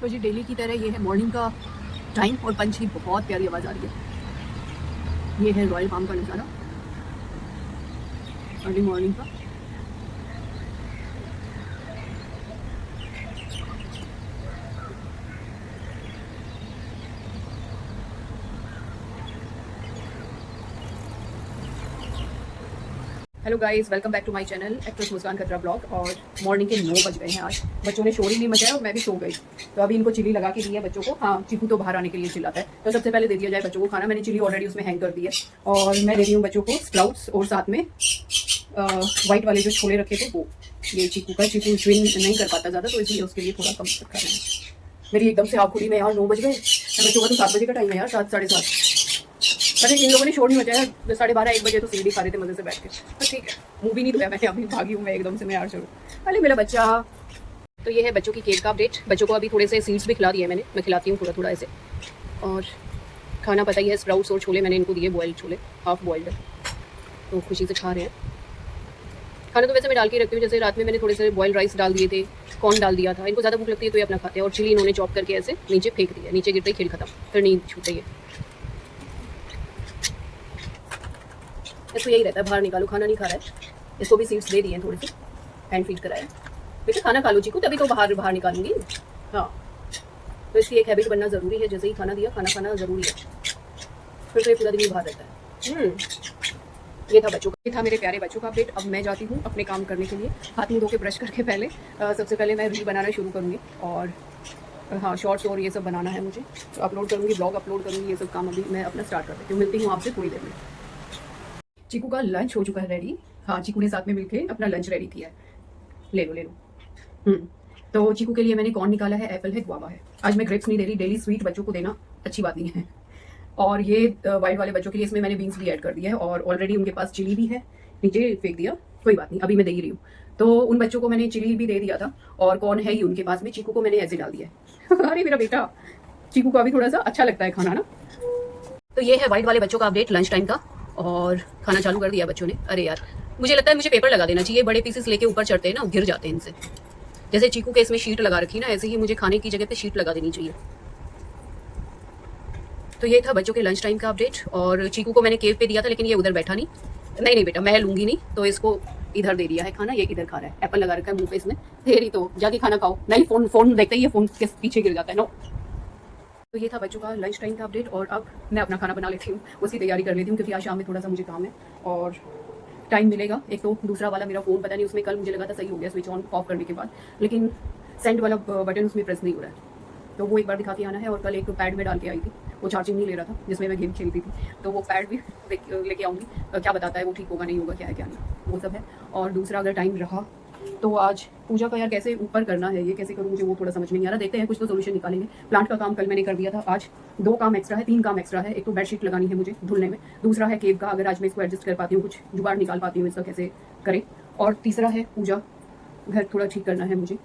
तो जी डेली की तरह ये है मॉर्निंग का टाइम और पंछी बहुत प्यारी आवाज़ आ रही है। ये है रॉयल फार्म का नज़ारा अर्ली मॉर्निंग का। Hello guys, welcome back to my channel actress Muskan Khatra blog. और मॉर्निंग के 9 बज गए हैं। आज बच्चों ने शोर ही नहीं मचाया और मैं भी सो गई। तो अभी इनको चिली लगा के दी है बच्चों को। हाँ, चीकू तो बाहर आने के लिए चिल्लाता है, तो सबसे पहले दे दिया जाए बच्चों को खाना। मैंने चिली ऑलरेडी उसमें हैंग कर दी है और मैं दे रही हूँ बच्चों को स्प्राउट्स और साथ में वाइट वाले जो छोले रखे थे वो। ये चीकू का, चीकू च्विन नहीं कर पाता ज़्यादा, तो इसलिए उसके लिए थोड़ा कम कर रहे हैं। मेरी एकदम से आँख खुली में यार 9 बज गए। बच्चों का तो 7 बजे का टाइम है यार, 7 साढ़े 7। अरे इन लोगों ने शोर नहीं मचाया। 12:30 1 बजे तो सीढ़ी खा रहे थे मजे से बैठ के। तो ठीक है, मूवी नहीं धोया मैंने, अभी भागी हूँ मैं एकदम से। मैं यार चलो, अरे मेरा बच्चा। तो ये है बच्चों की केक का अपडेट। बच्चों को अभी थोड़े से सीड्स भी खिला दिए मैंने। मैं खिलाती हूँ थोड़ा थोड़ा ऐसे। और खाना पता ही है, स्प्राउट्स और छोले मैंने इनको दिए, बॉयल्ड छोले, हाफ बॉयल्ड, तो खुशी से खा रहे हैं। खाना तो वैसे मैं डाल के रखती हूँ, जैसे रात में मैंने थोड़े से बॉयल्ड राइस डाल दिए थे, कॉर्न डाल दिया था। इनको ज़्यादा भूख लगती है तो ये अपना खाते हैं। और चिली इन्होंने चॉप करके ऐसे नीचे फेंक दिया, नीचे गिरते ही खेल खत्म, फिर नींद छूट रही है। इसको यही रहता है, बाहर निकालो, खाना नहीं खा रहा है। इसको भी सीड्स दे दिए थोड़े से, हैंड फीड कराया। बेटा खाना खा लो चीकू, तभी तो बाहर निकालूंगी। हाँ, तो इसकी एक हैबिट बनना ज़रूरी है। जैसे ही खाना दिया, खाना खाना ज़रूरी है, फिर तो ये पूरा दिन बाहर रहता है। ये था बच्चों का, ये था मेरे प्यारे बच्चों का अपडेट। अब मैं जाती हूँ अपने काम करने के लिए, हाथ मुँह धो के ब्रश करके। पहले सबसे पहले मैं रील बनाना शुरू करूँगी और हाँ, शॉर्ट्स और ये सब बनाना है मुझे, तो अपलोड करूँगी, ब्लॉग अपलोड करूँगी। ये सब काम अभी मैं अपना स्टार्ट कर देती हूँ। मिलती हूँ आपसे थोड़ी देर में। चीकू का लंच हो चुका है रेडी। हाँ, चीकू ने साथ में मिलके अपना लंच रेडी किया है। ले लो ले लो। तो चीकू के लिए मैंने कॉर्न निकाला है, एप्पल है, गुआवा है। आज मैं ग्रेप्स नहीं दे रही, डेली स्वीट बच्चों को देना अच्छी बात नहीं है। और ये वाइट वाले बच्चों के लिए इसमें मैंने बीन्स भी ऐड कर दिया है और ऑलरेडी उनके पास चिली भी है, नीचे फेंक दिया, कोई बात नहीं, अभी मैं दे ही रही हूँ। तो उन बच्चों को मैंने चिली भी दे दिया था और कॉर्न है ही उनके पास में। चीकू को मैंने ऐसे डाल दिया है। अरे मेरा बेटा, चीकू को अभी थोड़ा सा अच्छा लगता है खाना ना। तो ये है वाइट वाले बच्चों का अपडेट लंच टाइम का। और खाना चालू कर दिया बच्चों ने। अरे यार, मुझे लगता है मुझे पेपर लगा देना चाहिए। बड़े पीसेस लेके ऊपर चढ़ते हैं ना, गिर जाते हैं इनसे। जैसे चीकू के इसमें शीट लगा रखी ना, ऐसे ही मुझे खाने की जगह पे शीट लगा देनी चाहिए। तो ये था बच्चों के लंच टाइम का अपडेट। और चीकू को मैंने केव पे दिया था, लेकिन ये उधर बैठा नहीं। नहीं बेटा, मैं लूंगी नहीं, तो इसको इधर दे दिया है खाना। ये इधर खा रहा है, एप्पल लगा रखा है मुंह पे इसने। दे रही तो जाके खाना खाओ। नहीं, फोन देखते ही ये फोन के पीछे गिर जाता है। नो। तो ये था बच्चों का लंच टाइम का अपडेट। और अब मैं अपना खाना बना लेती हूँ, उसकी तैयारी कर लेती हूँ, क्योंकि आज शाम में थोड़ा सा मुझे काम है और टाइम मिलेगा। एक तो दूसरा वाला मेरा फ़ोन पता नहीं, उसमें कल मुझे लगा था सही हो गया स्विच ऑन ऑफ करने के बाद, लेकिन सेंड वाला बटन उसमें प्रेस नहीं हो रहा है। तो वो एक बार दिखा के आना है। और कल एक तो पैड में डाल के आई थी, वो चार्जिंग नहीं ले रहा था, जिसमें मैं गेम खेलती थी। तो वो पैड भी लेके आऊँगी, क्या बताता है वो, ठीक होगा नहीं होगा, क्या है क्या नहीं, वो सब है। और दूसरा, अगर टाइम रहा तो आज पूजा का यार कैसे ऊपर करना है, ये कैसे करूँ, मुझे वो थोड़ा समझ में नहीं आ रहा। देखते हैं, कुछ तो सोल्यूशन निकालेंगे। प्लांट का काम कल मैंने कर दिया था, आज 2 काम एक्स्ट्रा है, 3 काम एक्स्ट्रा है। एक तो बेडशीट लगानी है मुझे धुलने में, दूसरा है केव का, अगर आज मैं इसको एडजस्ट कर पाती हूँ, कुछ जुगाड़ निकाल पाती हूँ इसका कैसे करें, और तीसरा है पूजा, घर थोड़ा ठीक करना है मुझे।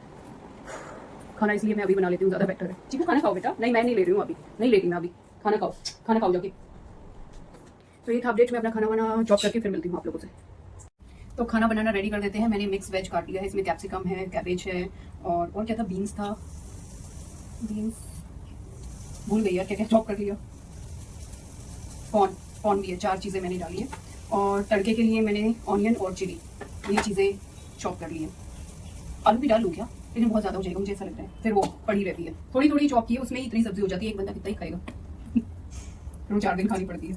खाना इसलिए मैं अभी बना लेती हूँ, ज़्यादा बेटर है। चीकू खाना खाओ बेटा। नहीं, मैं नहीं ले रही हूँ अभी, नहीं लेती मैं अभी। खाना खाओ जाके। तो ये था अपडेट। मैं अपना खाना वाना चॉप करके फिर मिलती हूँ आप लोगों से। तो खाना बनाना रेडी कर देते हैं। मैंने मिक्स वेज काट लिया है, इसमें कैप्सिकम है, कैबेज है, और क्या था, बीन्स था, बीन्स भूल गई यार क्या क्या चॉप कर लिया। कॉर्न भी है, 4 चीज़ें मैंने डाली है। और तड़के के लिए मैंने ऑनियन और चिली, ये चीज़ें चॉप कर ली है। आलू भी डाल लूँ क्या, लेकिन बहुत ज़्यादा हो जाएगा मुझे ऐसा लगता है, फिर वो पड़ी रहती है। थोड़ी थोड़ी चॉप की है, उसमें इतनी सब्जी हो जाती है, एक बंदा कितना ही खाएगा। रोज 4 दिन खानी पड़ती है।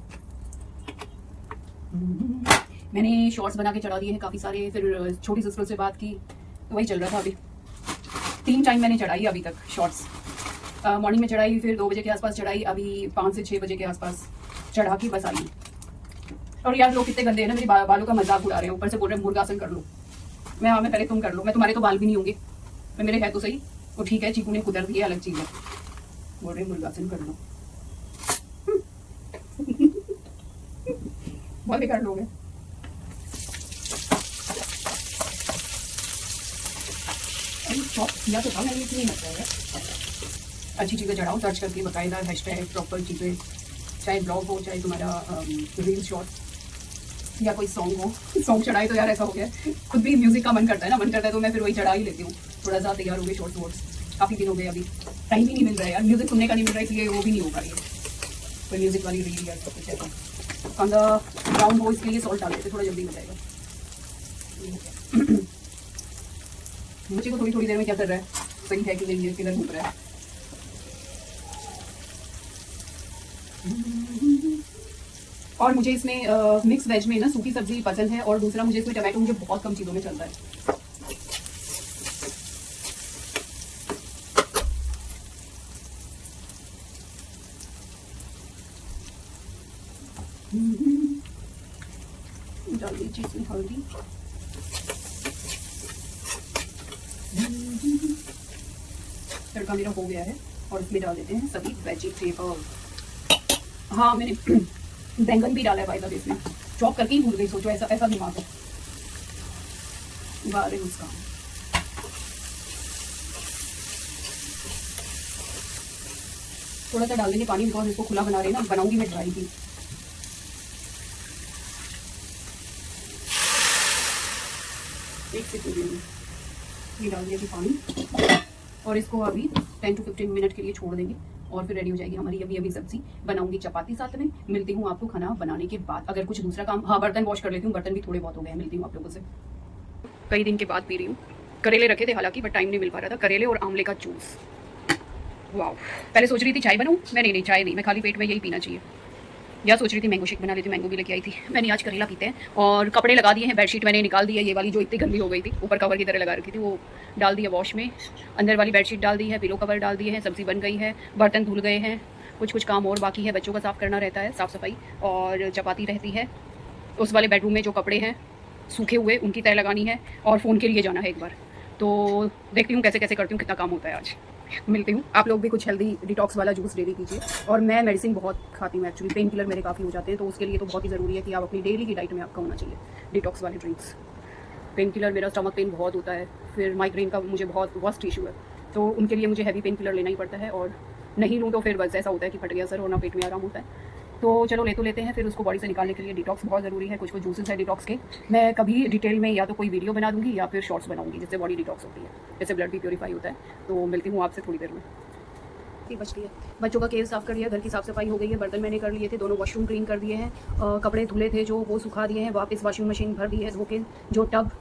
मैंने शॉर्ट्स बना के चढ़ा दिए हैं काफ़ी सारे। फिर छोटी सिस्टर से बात की, तो वही चल रहा था अभी। 3 टाइम मैंने चढ़ाई अभी तक शॉर्ट्स। मॉर्निंग में चढ़ाई, फिर 2 बजे के आसपास चढ़ाई, अभी 5 से 6 बजे के आसपास चढ़ा के बस आई। और यार लोग कितने गंदे हैं ना, मेरे बालों का मजाक उड़ा रहे हैं, ऊपर से बोल रहे हैं मुर्गासन कर लो। मैं पहले तुम कर लो, मैं तुम्हारे तो बाल भी नहीं होंगे, मैं मेरे है तो सही। तो ठीक है, चीकू ने कुदर दिया, अलग चीज़ है, बोल रहे मुर्गासन कर लो। बहुत बेकार लोग हैं। चॉप किया तो था मैंने, इतनी लगता है। अच्छी चीज़ें चढ़ाओ, सर्च करके बाकायदा हैशटैग प्रॉपर चीज़ें, चाहे ब्लॉग हो, चाहे तुम्हारा रील शॉर्ट या कोई सॉन्ग हो। सॉन्ग चढ़ाए तो यार ऐसा हो गया, खुद भी म्यूज़िक का मन करता है ना, मन करता है तो मैं फिर वही चढ़ा ही लेती हूँ। थोड़ा सा तैयार हो गई शॉर्ट्स वॉर्ट्स। काफ़ी दिन हो गए, अभी टाइम ही नहीं मिल रहा है यार, म्यूज़िक सुनने का नहीं मिल रहा है, इसलिए वो भी नहीं होगा ये कोई म्यूज़िक वाली रील या सब कुछ ऐसा। कांदा ब्राउन हो इसके लिए सॉल्ट डाल देते, थोड़ा जल्दी हो जाएगा। मुझे को थोड़ी थोड़ी देर में क्या कर रहा है, सही है कि नहीं है, किधर घूम रहा है। और मुझे इसमें मिक्स वेज में ना सूखी सब्जी पसंद है, और दूसरा मुझे इसमें टमाटो मुझे बहुत कम चीज़ों में चलता है। डाल दीजिए इसमें हल्दी, तड़का मेरा हो गया है, और इसमें डाल देते हैं सभी वेजिटेबल। हाँ, मैंने बैंगन भी डाला है भाई साहब इसमें, चॉप करके ही भूल गई, सोचो ऐसा ऐसा दिमाग है। बारे उसका थोड़ा सा डाल देंगे पानी, बिकॉज इसको खुला बना रहे हैं ना, बनाऊंगी मैं ड्राई भी। एक से ये डाल दिया कि पानी, और इसको अभी 10 to 15 मिनट के लिए छोड़ देंगे, और फिर रेडी हो जाएगी हमारी अभी सब्जी। बनाऊंगी चपाती साथ में। मिलती हूँ आपको खाना बनाने के बाद, अगर कुछ दूसरा काम, हाँ बर्तन वॉश कर लेती हूँ, बर्तन भी थोड़े बहुत हो गए हैं। मिलती हूँ आप लोगों से। कई दिन के बाद पी रही हूँ। करेले रखे थे हालांकि, बट टाइम नहीं मिल पा रहा था। करेले और आंवले का जूस, वाह। पहले सोच रही थी चाय बनाऊँ, मैं नहीं चाय नहीं, मैं खाली पेट में यही पीना चाहिए। या सोच रही थी मैंगो शेक बना लेती, मैंगो भी लेके आई थी। मैंने आज करेला पीते हैं, और कपड़े लगा दिए हैं। बेडशीट मैंने निकाल दी है, ये वाली जो इतनी गंदी हो गई थी, ऊपर कवर की तरह लगा रखी थी, वो डाल दी है वॉश में। अंदर वाली बेडशीट डाल दी है, पिलो कवर डाल दिए हैं, सब्जी बन गई है, बर्तन धुल गए हैं, कुछ काम और बाकी है। बच्चों का साफ़ करना रहता है, साफ़ सफाई, और चपाती रहती है। उस वाले बेडरूम में जो कपड़े हैं सूखे हुए, उनकी तय लगानी है, और फ़ोन के लिए जाना है एक बार। तो देखती हूँ कैसे कैसे करती हूँ, कितना काम होता है आज। मिलती हूँ। आप लोग भी कुछ हेल्दी डिटॉक्स वाला जूस डेली कीजिए। और मैं मेडिसिन बहुत खाती हूँ एक्चुअली, पेन किलर मेरे काफ़ी हो जाते हैं, तो उसके लिए तो बहुत ही ज़रूरी है कि आप अपनी डेली की डाइट में आपका होना चाहिए डिटॉक्स वाले ड्रिंक्स। पेन किलर, मेरा स्टमक पेन बहुत होता है, फिर माइग्रेन का मुझे बहुत वर्स्ट इशू है, तो उनके लिए मुझे हैवी पेन किलर लेना ही पड़ता है, और नहीं लूँ तो फिर बस ऐसा होता है कि फट गया सर, और ना पेट में आराम होता है। तो चलो ले तो लेते हैं, फिर उसको बॉडी से निकालने के लिए डिटॉक्स बहुत ज़रूरी है। कुछ कुछ जूसेस है डिटॉक्स के, मैं कभी डिटेल में या तो कोई वीडियो बना दूंगी या फिर शॉर्ट्स बनाऊंगी, जिससे बॉडी डिटॉक्स होती है, जैसे ब्लड भी प्योरीफाई होता है। तो मिलती हूँ आपसे थोड़ी देर में। बच लिया, बच्चों का केस साफ़ कर लिया, घर की साफ़ सफाई हो गई है, बर्तन मैंने कर लिए थे, दोनों वॉशरूम क्लीन कर दिए हैं, कपड़े धुले थे जो वो सुखा दिए हैं, वापस वॉशिंग मशीन भर दी है धो के। जो टब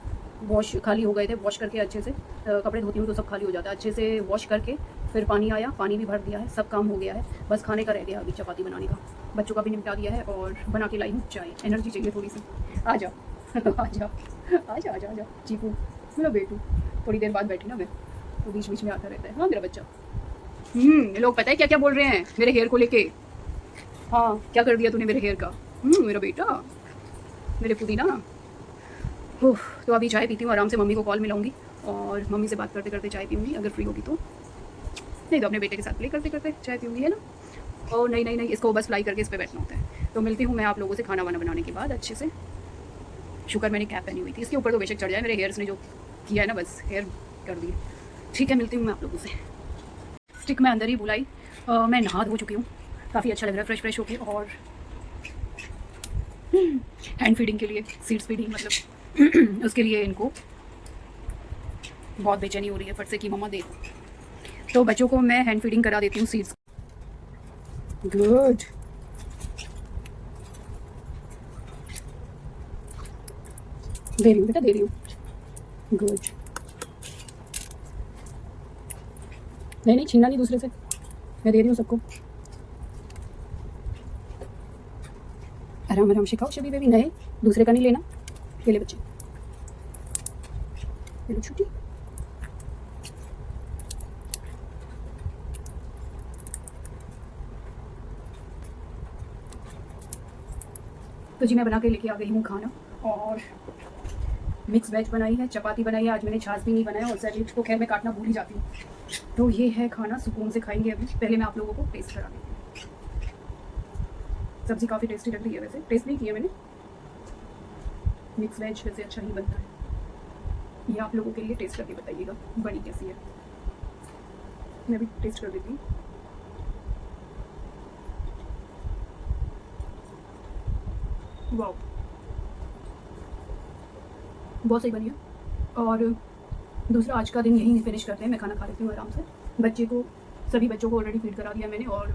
वॉश खाली हो गए थे, वॉश करके अच्छे से, कपड़े धोती हूँ तो सब खाली हो जाता है, अच्छे से वॉश करके फिर पानी आया, पानी भी भर दिया है, सब काम हो गया है। बस खाने का रह गया अभी, चपाती बनाने का। बच्चों का भी निपटा दिया है, और बना के लाई हूँ चाय। एनर्जी चाहिए थोड़ी सी, आ जाओ आ जाओ आ जाओ आ जाओ आ जाओ चीकू, मेरा बेटू। थोड़ी देर बाद बैठी ना मैं, तो बीच बीच में आता रहता है। हाँ मेरा बच्चा। लोग पता है क्या क्या बोल रहे हैं मेरे हेयर को लेके। हाँ, क्या कर दिया तूने मेरे हेयर का। मेरा बेटा, मेरे पुदीना। तो अभी चाय पीती हूँ आराम से, मम्मी को कॉल मिलाऊंगी, और मम्मी से बात करते करते चाय पीऊँगी, अगर फ्री होगी तो। नहीं तो अपने बेटे के साथ प्ले करते करते चाय पीऊँगी, है ना। और नहीं नहीं नहीं, इसको बस फ्लाई करके इस पर बैठना होता है। तो मिलती हूँ मैं आप लोगों से खाना वाना बनाने के बाद अच्छे से। शुक्र मैंने कैप पहनी हुई थी, इसके ऊपर तो बेशक चढ़ जाए, मेरे हेयर्स ने जो किया है ना, बस हेयर कर दिए। ठीक है, मिलती हूँ मैं आप लोगों से। स्टिक मैं अंदर ही बुलाई। मैं नहा धो चुकी हूँ, काफ़ी अच्छा लग रहा है फ्रेश होके। और हैंड फीडिंग के लिए, सीड्स फीडिंग मतलब उसके लिए इनको बहुत बेचैनी हो रही है फट से कि मम्मा दे। तो बच्चों को मैं हैंड फीडिंग करा देती हूँ सीड्स। गुड, दे रही हूँ बेटा, दे रही हूँ। गुड, नहीं छीनना नहीं दूसरे से, मैं दे रही हूँ सबको। आराम आराम से खाओ शबी बेबी, नहीं दूसरे का नहीं लेना। ये ले बच्चे, ये लो छुट्टी। तो जी मैं बना के लेके आ गई हूँ खाना, और मिक्स वेज बनाई है, चपाती बनाई है। आज मैंने छाछ भी नहीं बनाया, और सैलेड को खैर मैं काटना भूल ही जाती हूँ। तो ये है खाना, सुकून से खाएंगे अभी। पहले मैं आप लोगों को टेस्ट करा दूँ। सब्जी काफ़ी टेस्टी लग रही है, वैसे टेस्ट नहीं किया मैंने। मिक्स वेज वैसे अच्छा ही बनता है। ये आप लोगों के लिए टेस्ट करके बताइएगा बनी कैसी है। मैं भी टेस्ट कर देती हूँ। वाह, बहुत सही बनी है। और दूसरा, आज का दिन यहीं फिनिश करते हैं, मैं खाना खा लेती हूँ आराम से। बच्चे को, सभी बच्चों को ऑलरेडी फीड करा दिया मैंने और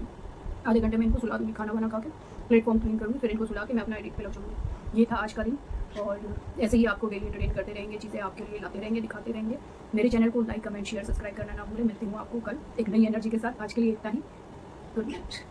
आधे घंटे में इनको सुला दूँगी, खाना वाना खा के प्लेटफॉर्म क्लीन करूँगी, फिर इनको सुला के मैं अपना एडिट पे लग जाऊँगी। ये था आज का दिन और ऐसे ही आपको डेली अपडेट करते रहेंगे, चीज़ें आपके लिए लाते रहेंगे, दिखाते रहेंगे। मेरे चैनल को लाइक, कमेंट, शेयर, सब्सक्राइब करना ना भूलें। मिलती हूँ आपको कल एक नई एनर्जी के साथ। आज के लिए इतना ही। Good night.